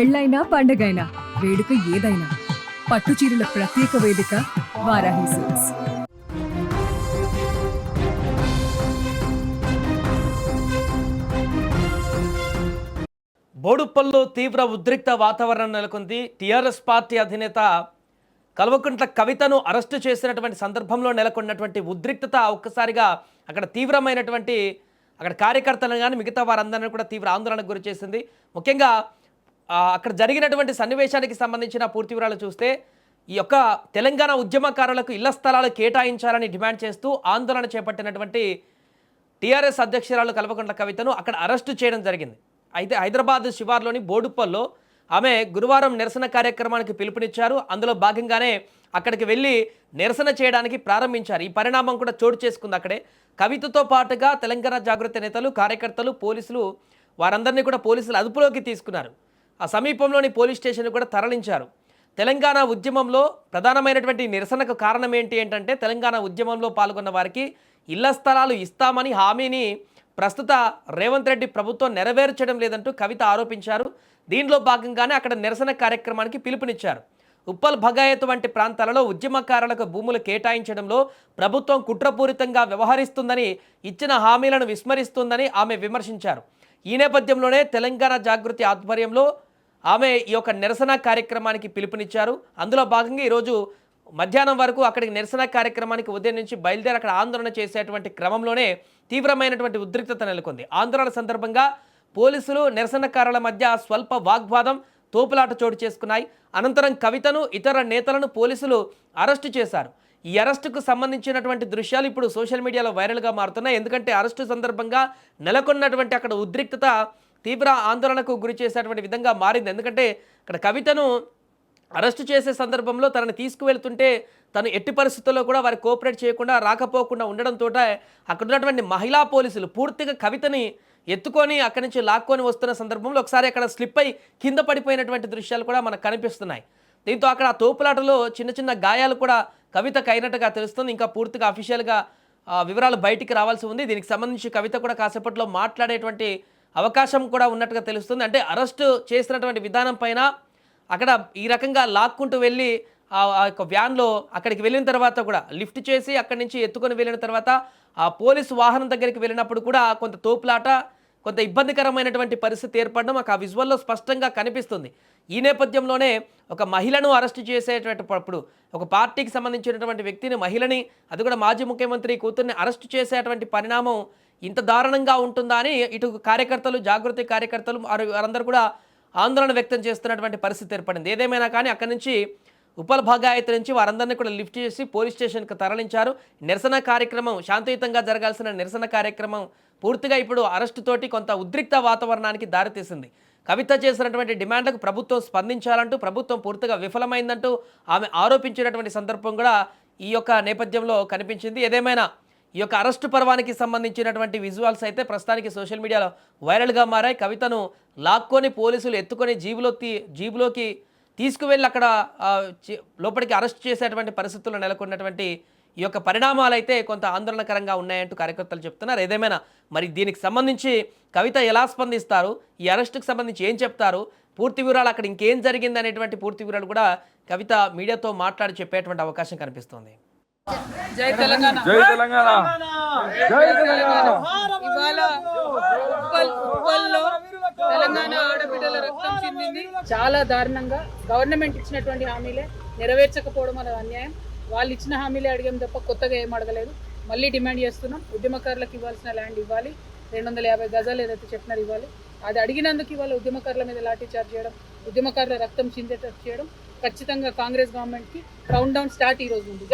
పెళ్ళైనా పండగైనా వేడుక ఏదైనా పట్టు చీరల ప్రత్యేక వేదిక వారాహి సిల్క్స్. బోడుప్పల్లో తీవ్ర ఉద్రిక్త వాతావరణం నెలకొంది. టీఆర్ఎస్ పార్టీ అధినేత కల్వకుంట్ల కవితను అరెస్టు చేసినటువంటి సందర్భంలో నెలకొన్నటువంటి ఉద్రిక్తత ఒక్కసారిగా అక్కడ తీవ్రమైనటువంటి అక్కడ కార్యకర్తలను కానీ మిగతా వారందరినీ కూడా తీవ్ర ఆందోళనకు గురి చేసింది. ముఖ్యంగా అక్కడ జరిగినటువంటి సన్నివేశానికి సంబంధించిన పూర్తి వివరాలు చూస్తే ఈ యొక్క తెలంగాణ ఉద్యమకారులకు ఇళ్ల స్థలాలు కేటాయించాలని డిమాండ్ చేస్తూ ఆందోళన చేపట్టినటువంటి టీఆర్ఎస్ అధ్యక్షురాలు కల్వకుంట్ల కవితను అక్కడ అరెస్టు చేయడం జరిగింది. అయితే హైదరాబాద్ శివార్లోని బోడుప్పల్లో ఆమె గురువారం నిరసన కార్యక్రమానికి పిలుపునిచ్చారు. అందులో భాగంగానే అక్కడికి వెళ్ళి నిరసన చేయడానికి ప్రారంభించారు. ఈ పరిణామం కూడా చోటు చేసుకుంది అక్కడే. కవితతో పాటుగా తెలంగాణ జాగృతి నేతలు, కార్యకర్తలు, పోలీసులు వారందరినీ కూడా పోలీసులు అదుపులోకి తీసుకున్నారు. ఆ సమీపంలోని పోలీస్ స్టేషన్ కూడా తరలించారు. తెలంగాణ ఉద్యమంలో ప్రధానమైనటువంటి నిరసనకు కారణం ఏంటంటే తెలంగాణ ఉద్యమంలో పాల్గొన్న వారికి ఇళ్ల స్థలాలు ఇస్తామని హామీని ప్రస్తుత రేవంత్ రెడ్డి ప్రభుత్వం నెరవేర్చడం లేదంటూ కవిత ఆరోపించారు. దీనిలో భాగంగానే అక్కడ నిరసన కార్యక్రమానికి పిలుపునిచ్చారు. ఉప్పల్ భగాయత్ వంటి ప్రాంతాలలో ఉద్యమకారులకు భూములు కేటాయించడంలో ప్రభుత్వం కుట్రపూరితంగా వ్యవహరిస్తుందని, ఇచ్చిన హామీలను విస్మరిస్తుందని ఆమె విమర్శించారు. ఈ నేపథ్యంలోనే తెలంగాణ జాగృతి ఆధ్వర్యంలో ఆమె ఈ యొక్క నిరసన కార్యక్రమానికి పిలుపునిచ్చారు. అందులో భాగంగా ఈరోజు మధ్యాహ్నం వరకు అక్కడికి నిరసన కార్యక్రమానికి ఉదయం నుంచి బయలుదేరి అక్కడ ఆందోళన చేసేటువంటి క్రమంలోనే తీవ్రమైనటువంటి ఉద్రిక్తత నెలకొంది. ఆందోళన సందర్భంగా పోలీసులు నిరసనకారుల మధ్య స్వల్ప వాగ్వాదం, తోపులాట చోటు చేసుకున్నాయి. అనంతరం కవితను, ఇతర నేతలను పోలీసులు అరెస్టు చేశారు. ఈ అరెస్టుకు సంబంధించినటువంటి దృశ్యాలు ఇప్పుడు సోషల్ మీడియాలో వైరల్గా మారుతున్నాయి. ఎందుకంటే అరెస్టు సందర్భంగా నెలకొన్నటువంటి అక్కడ ఉద్రిక్తత తీవ్ర ఆందోళనకు గురి చేసేటువంటి విధంగా మారింది. ఎందుకంటే అక్కడ కవితను అరెస్టు చేసే సందర్భంలో తనని తీసుకువెళ్తుంటే తను ఎట్టి పరిస్థితుల్లో కూడా వారి కోఆపరేట్ చేయకుండా రాకపోకుండా ఉండడంతో అక్కడ ఉన్నటువంటి మహిళా పోలీసులు పూర్తిగా కవితని ఎత్తుకొని అక్కడి నుంచి లాక్కొని వస్తున్న సందర్భంలో ఒకసారి అక్కడ స్లిప్ అయి కింద పడిపోయినటువంటి దృశ్యాలు కూడా మనకు కనిపిస్తున్నాయి. దీంతో అక్కడ ఆ తోపులాటలో చిన్న చిన్న గాయాలు కూడా కవితకు అయినట్టుగా తెలుస్తుంది. ఇంకా పూర్తిగా అఫీషియల్గా వివరాలు బయటికి రావాల్సి ఉంది. దీనికి సంబంధించి కవిత కూడా కాసేపట్లో మాట్లాడేటువంటి అవకాశం కూడా ఉన్నట్టుగా తెలుస్తుంది. అంటే అరెస్టు చేసినటువంటి విధానం పైన అక్కడ ఈ రకంగా లాక్కుంటూ వెళ్ళి ఆ యొక్క వ్యాన్లో అక్కడికి వెళ్ళిన తర్వాత కూడా లిఫ్ట్ చేసి అక్కడి నుంచి ఎత్తుకొని వెళ్ళిన తర్వాత ఆ పోలీసు వాహనం దగ్గరికి వెళ్ళినప్పుడు కూడా కొంత తోపులాట, కొంత ఇబ్బందికరమైనటువంటి పరిస్థితి ఏర్పడడం ఆ విజువల్లో స్పష్టంగా కనిపిస్తుంది. ఈ నేపథ్యంలోనే ఒక మహిళను అరెస్టు చేసేటప్పుడు ఒక పార్టీకి సంబంధించినటువంటి వ్యక్తిని, మహిళని, అది కూడా మాజీ ముఖ్యమంత్రి కూతుర్ని అరెస్టు చేసేటువంటి పరిణామం ఇంత దారుణంగా ఉంటుందా అని ఇటు కార్యకర్తలు, జాగృతి కార్యకర్తలు వారందరూ కూడా ఆందోళన వ్యక్తం చేస్తున్నటువంటి పరిస్థితి ఏర్పడింది. ఏదేమైనా కానీ అక్కడి నుంచి ఉప్పల్ భగాయత్ నుంచి వారందరినీ కూడా లిఫ్ట్ చేసి పోలీస్ స్టేషన్కి తరలించారు. నిరసన కార్యక్రమం, శాంతియుతంగా జరగాల్సిన నిరసన కార్యక్రమం పూర్తిగా ఇప్పుడు అరెస్టుతోటి కొంత ఉద్రిక్త వాతావరణానికి దారితీసింది. కవిత చేసినటువంటి డిమాండ్లకు ప్రభుత్వం స్పందించాలంటూ ప్రభుత్వం పూర్తిగా విఫలమైందంటూ ఆమె ఆరోపించినటువంటి సందర్భం కూడా ఈ యొక్క నేపథ్యంలో కనిపించింది. ఏదేమైనా ఈ యొక్క అరెస్టు పర్వానికి సంబంధించినటువంటి విజువల్స్ అయితే ప్రస్తుతానికి సోషల్ మీడియాలో వైరల్గా మారాయి. కవితను లాక్కొని పోలీసులు ఎత్తుకొని జీబులోకి తీసుకువెళ్ళి అక్కడ లోపలికి అరెస్ట్ చేసేటువంటి పరిస్థితుల్లో నెలకొన్నటువంటి ఈ యొక్క పరిణామాలు అయితే కొంత ఆందోళనకరంగా ఉన్నాయంటూ కార్యకర్తలు చెప్తున్నారు. ఏదేమైనా మరి దీనికి సంబంధించి కవిత ఎలా స్పందిస్తారు, ఈ అరెస్టుకు సంబంధించి ఏం చెప్తారు, పూర్తి వివరాలు అక్కడ ఇంకేం జరిగింది అనేటువంటి పూర్తి వివరాలు కూడా కవిత మీడియాతో మాట్లాడి చెప్పేటువంటి అవకాశం కనిపిస్తుంది. జై తెలంగాణ, జై తెలంగాణ, జై తెలంగాణ. ఇవాళ ఉప్పల్లో తెలంగాణ ఆడబిడ్డల రక్తం చెందింది. చాలా దారుణంగా గవర్నమెంట్ ఇచ్చినటువంటి హామీలే నెరవేర్చకపోవడం అనేది అన్యాయం. వాళ్ళు ఇచ్చిన హామీలే అడిగాం తప్ప కొత్తగా ఏం అడగలేదు. మళ్ళీ డిమాండ్ చేస్తున్నాం, ఉద్యమకారులకు ఇవ్వాల్సిన ల్యాండ్ ఇవ్వాలి, 250 గజాలు ఏదైతే చెప్పినారు ఇవ్వాలి. అది అడిగినందుకు ఇవాళ ఉద్యమకారుల మీద లాఠీ చార్జ్ చేయడం, ఉద్యమకారుల రక్తం చిందేటట్టు చేయడం ఖచ్చితంగా కాంగ్రెస్ గవర్నమెంట్కి కౌంట్ డౌన్ స్టార్ట్ ఈ రోజు ఉంది.